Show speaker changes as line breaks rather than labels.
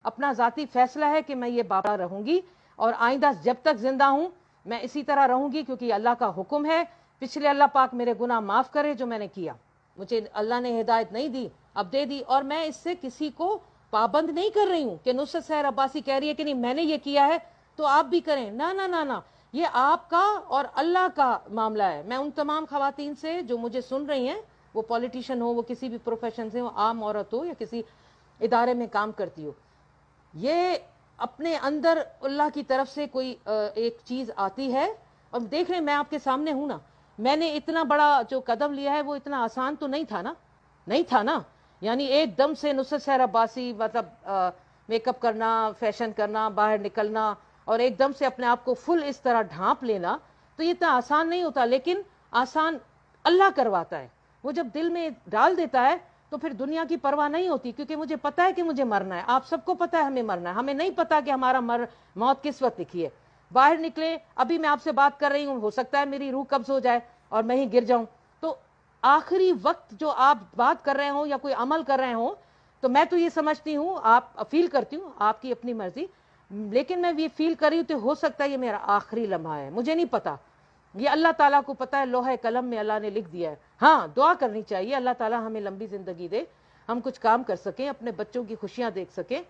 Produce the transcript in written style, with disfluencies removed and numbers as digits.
اپنا ذاتی فیصلہ ہے کہ میں یہ باپا رہوں گی اور آئندہ جب تک زندہ ہوں میں اسی طرح رہوں گی، کیونکہ اللہ کا حکم ہے۔ پچھلے اللہ پاک میرے گناہ معاف کرے جو میں نے کیا، مجھے اللہ نے ہدایت نہیں دی، اب دے دی، اور میں اس سے کسی کو پابند نہیں کر رہی ہوں کہ نصرت سحر عباسی کہہ رہی ہے کہ نہیں میں نے یہ کیا ہے تو آپ بھی کریں، نہ نہ نہ نہ، یہ آپ کا اور اللہ کا معاملہ ہے۔ میں ان تمام خواتین سے جو مجھے سن رہی ہیں، وہ پولیٹیشین ہو، وہ کسی بھی پروفیشن سے ہو، عام عورت ہو یا کسی ادارے میں کام کرتی ہو، یہ اپنے اندر اللہ کی طرف سے کوئی ایک چیز آتی ہے، اور دیکھ رہے میں آپ کے سامنے ہوں نا، میں نے اتنا بڑا جو قدم لیا ہے وہ اتنا آسان تو نہیں تھا نا، نہیں تھا نا، یعنی ایک دم سے نصرت سحر عباسی مطلب میک اپ کرنا، فیشن کرنا، باہر نکلنا، اور ایک دم سے اپنے آپ کو فل اس طرح ڈھانپ لینا، تو یہ اتنا آسان نہیں ہوتا، لیکن آسان اللہ کرواتا ہے۔ وہ جب دل میں ڈال دیتا ہے تو پھر دنیا کی پرواہ نہیں ہوتی، کیونکہ مجھے پتا ہے کہ مجھے مرنا ہے، آپ سب کو پتا ہے ہمیں مرنا ہے، ہمیں نہیں پتا کہ ہمارا موت کس وقت لکھی ہے۔ باہر نکلے، ابھی میں آپ سے بات کر رہی ہوں، ہو سکتا ہے میری روح قبض ہو جائے اور میں ہی گر جاؤں، تو آخری وقت جو آپ بات کر رہے ہوں یا کوئی عمل کر رہے ہوں، تو میں تو یہ سمجھتی ہوں، آپ فیل کرتی ہوں، آپ کی اپنی مرضی، لیکن میں یہ فیل کر رہی ہوں تو ہو سکتا ہے یہ میرا آخری لمحہ ہے، مجھے نہیں پتا، یہ اللہ تعالیٰ کو پتا ہے، لوح قلم میں اللہ نے لکھ دیا ہے۔ ہاں دعا کرنی چاہیے اللہ تعالیٰ ہمیں لمبی زندگی دے، ہم کچھ کام کر سکیں، اپنے بچوں کی خوشیاں دیکھ سکیں۔